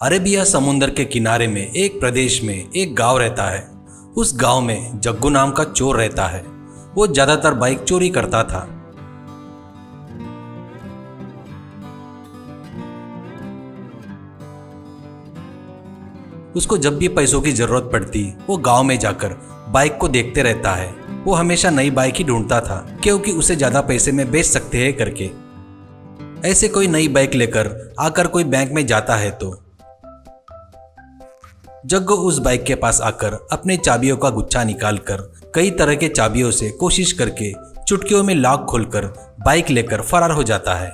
Arabia समुंदर के किनारे में एक प्रदेश में एक गांव रहता है। उस गांव में जग्गू नाम का चोर रहता है। वो ज्यादातर बाइक चोरी करता था। उसको जब भी पैसों की जरूरत पड़ती वो गांव में जाकर बाइक को देखते रहता है। वो हमेशा नई बाइक ही ढूंढता था क्योंकि उसे ज्यादा पैसे में बेच सकते हैं करके। ऐसे कोई नई बाइक लेकर आकर कोई बैंक में जाता है तो जग्गू उस बाइक के पास आकर अपने चाबियों का गुच्छा निकालकर कई तरह के चाबियों से कोशिश करके चुटकियों में लॉक खोलकर बाइक लेकर फरार हो जाता है।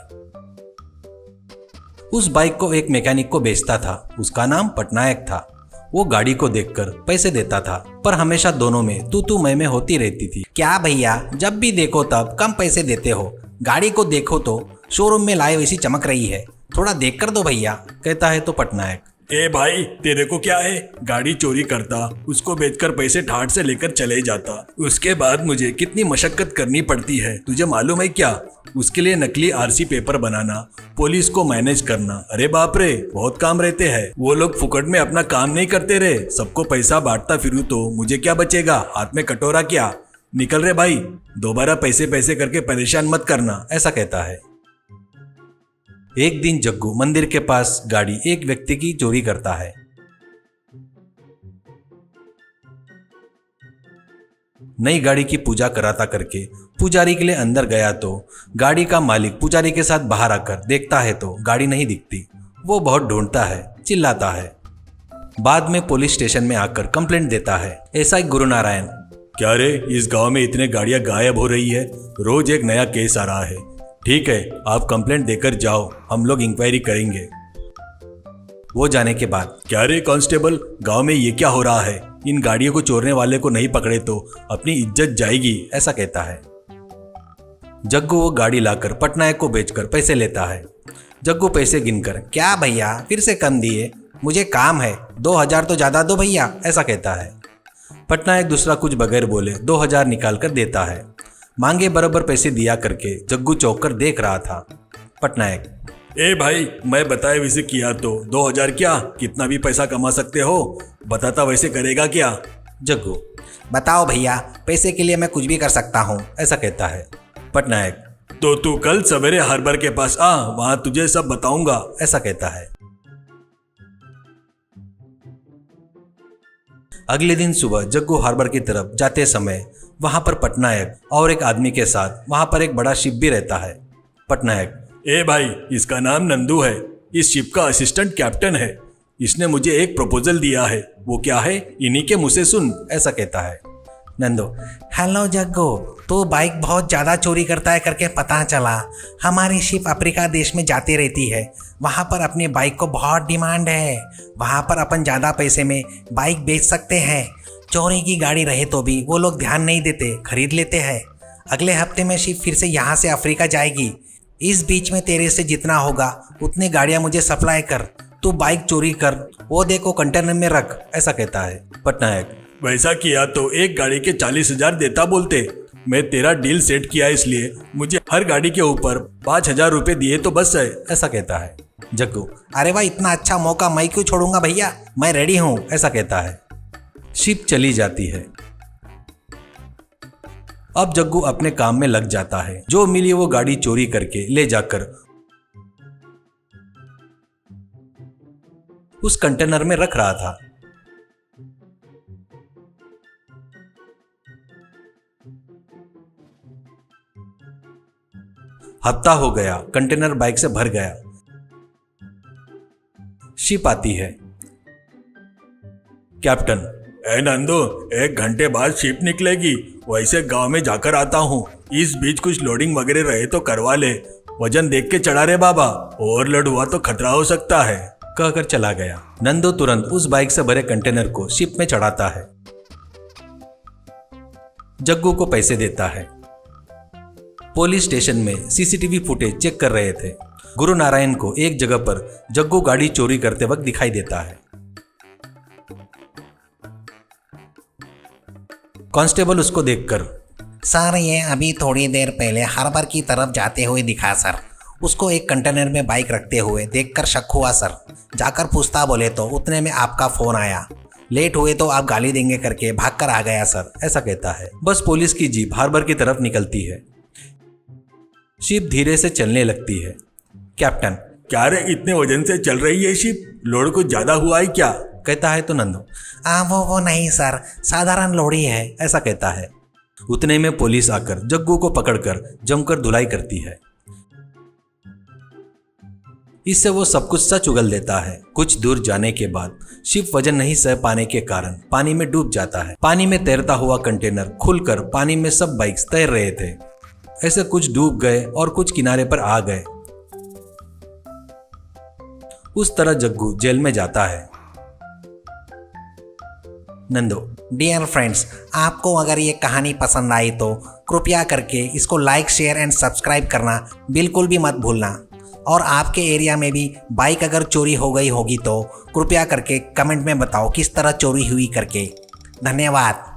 उस बाइक को एक मैकेनिक को बेचता था। उसका नाम पटनायक था। वो गाड़ी को देखकर पैसे देता था पर हमेशा दोनों में तू मैं होती रहती थी। क्या भैया, जब भी देखो तब कम पैसे देते हो। गाड़ी को देखो तो शोरूम में लाए वैसी चमक रही है, थोड़ा देख कर दो भैया, कहता है तो पटनायक, ए भाई, तेरे को क्या है? गाड़ी चोरी करता, उसको बेचकर पैसे ठाट से लेकर चले जाता, उसके बाद मुझे कितनी मशक्कत करनी पड़ती है तुझे मालूम है क्या? उसके लिए नकली आरसी पेपर बनाना, पुलिस को मैनेज करना, अरे बाप रे, बहुत काम रहते हैं। वो लोग फुकट में अपना काम नहीं करते रे। सबको पैसा बांटता फिरूं तो मुझे क्या बचेगा? हाथ में कटोरा क्या? निकल रे भाई, दोबारा पैसे करके परेशान मत करना, ऐसा कहता है। एक दिन जग्गू मंदिर के पास गाड़ी एक व्यक्ति की चोरी करता है। नई गाड़ी की पूजा कराता करके पुजारी के लिए अंदर गया तो गाड़ी का मालिक पुजारी के साथ बाहर आकर देखता है तो गाड़ी नहीं दिखती। वो बहुत ढूंढता है, चिल्लाता है। बाद में पुलिस स्टेशन में आकर कंप्लेंट देता है। ऐसा ही गुरु नारायण, क्या रे, इस गांव में इतने गाड़ियां गायब हो रही है, रोज एक नया केस आ रहा है। ठीक है, आप कंप्लेंट देकर जाओ, हम लोग इंक्वायरी करेंगे। वो जाने के बाद, क्या रे कांस्टेबल, गांव में ये क्या हो रहा है? इन गाड़ियों को चोरने वाले को नहीं पकड़े तो अपनी इज्जत जाएगी, ऐसा कहता है। जग्गू वो गाड़ी लाकर पटनायक को बेचकर पैसे लेता है। जग्गू पैसे गिनकर, क्या भैया, फिर से कम दिए, मुझे काम है, 2000 तो ज्यादा दो भैया, ऐसा कहता है। पटनायक दूसरा कुछ बगैर बोले 2000 निकाल कर देता है। मांगे बराबर पैसे दिया करके जग्गू चौंक कर देख रहा था। पटनायक, ए भाई, मैं बताए वैसे किया तो 2000 क्या, कितना भी पैसा कमा सकते हो, बताता वैसे करेगा क्या? जग्गू, बताओ भैया, पैसे के लिए मैं कुछ भी कर सकता हूँ, ऐसा कहता है। पटनायक, तो तू कल सवेरे हार्बर के पास आ, वहां तुझे सब बताऊंगा, ऐसा कहता है। अगले दिन सुबह जग्गू हार्बर की तरफ जाते समय वहां पर पटनायक और एक आदमी के साथ वहां पर एक बड़ा शिप भी रहता है। पटनायक, ए भाई, इसका नाम नंदू है, इस शिप का असिस्टेंट कैप्टन है। इसने मुझे एक प्रपोजल दिया है, वो क्या है, इन्हीं के मुंह से सुन, ऐसा कहता है। नंदू, हेलो जग्गू, तू बाइक बहुत ज्यादा चोरी करता है करके पता चला। हमारी शिप अफ्रीका देश में जाती रहती है, वहाँ पर अपनी बाइक को बहुत डिमांड है। वहाँ पर अपन ज़्यादा पैसे में बाइक बेच सकते हैं। चोरी की गाड़ी रहे तो भी वो लोग ध्यान नहीं देते, खरीद लेते हैं। अगले हफ्ते में शिप फिर से यहाँ से अफ्रीका जाएगी। इस बीच में तेरे से जितना होगा उतनी गाड़ियाँ मुझे सप्लाई कर। तू बाइक चोरी कर, वो देखो कंटेनर में रख, ऐसा कहता है। पटनायक, वैसा किया तो एक गाड़ी के 40,000 देता बोलते। मैं तेरा डील सेट किया, इसलिए मुझे हर गाड़ी के ऊपर 5,000 रुपये दिए तो बस है, ऐसा कहता है। जग्गू, अरे वाह, इतना अच्छा मौका मैं क्यों छोड़ूंगा भैया, मैं रेडी हूँ, ऐसा कहता है। शिप चली जाती है। अब जग्गू अपने काम में लग जाता है। जो मिली वो गाड़ी चोरी करके ले जाकर उस कंटेनर में रख रहा था। हफ्ता हो गया, कंटेनर बाइक से भर गया। शिप आती है। कैप्टन, ए नंदू, 1 घंटे बाद शिप निकलेगी, वैसे गांव में जाकर आता हूँ। इस बीच कुछ लोडिंग वगैरह रहे तो करवा ले, वजन देख के चढ़ा रे बाबा, ओवरलोड हुआ तो खतरा हो सकता है, कहकर चला गया। नंदू तुरंत उस बाइक से भरे कंटेनर को शिप में चढ़ाता है। जग्गू को पैसे देता है। पुलिस स्टेशन में सीसीटीवी फुटेज चेक कर रहे थे। गुरु नारायण को एक जगह पर जग्गू गाड़ी चोरी करते वक्त दिखाई देता है। कांस्टेबल उसको देखकर, सर, ये अभी थोड़ी देर पहले हार्बर की तरफ जाते हुए दिखा सर। उसको एक कंटेनर में बाइक रखते हुए देखकर शक हुआ सर। जाकर पूछता बोले तो उतने में आपका फ़ोन आया। लेट हुए तो आप गाली देंगे करके भागकर आ गया सर। ऐसा कहता है। बस पुलिस की जीप हार्बर की तरफ निकलती है। शिप धीरे से चलने लगती है। कैप्टन, क्या रे, इतने वजन से चल रही है शिप? लोड कुछ ज्यादा हुआ है क्या? कहता है तो नंदू, वो नहीं सर, साधारण लोड़ी है। ऐसा कहता है। उतने में पुलिस आकर जग्गू को पकड़कर जमकर धुलाई करती है। इससे वो सब कुछ सच उगल देता है। कुछ दूर जाने के बाद शिप वजन नहीं सह पाने के कारण पानी में डूब जाता है। पानी में तैरता हुआ कंटेनर खुलकर पानी में सब बाइक्स तैर रहे थे। ऐसे कुछ डूब गए और कुछ किनारे पर आ गए। उस तरह जग्गू जेल में जाता है। नंदू, डियर फ्रेंड्स, आपको अगर ये कहानी पसंद आई तो कृपया करके इसको लाइक, शेयर एंड सब्सक्राइब करना बिल्कुल भी मत भूलना। और आपके एरिया में भी बाइक अगर चोरी हो गई होगी तो कृपया करके कमेंट में बताओ किस तरह चोरी हुई करके। धन्यवाद।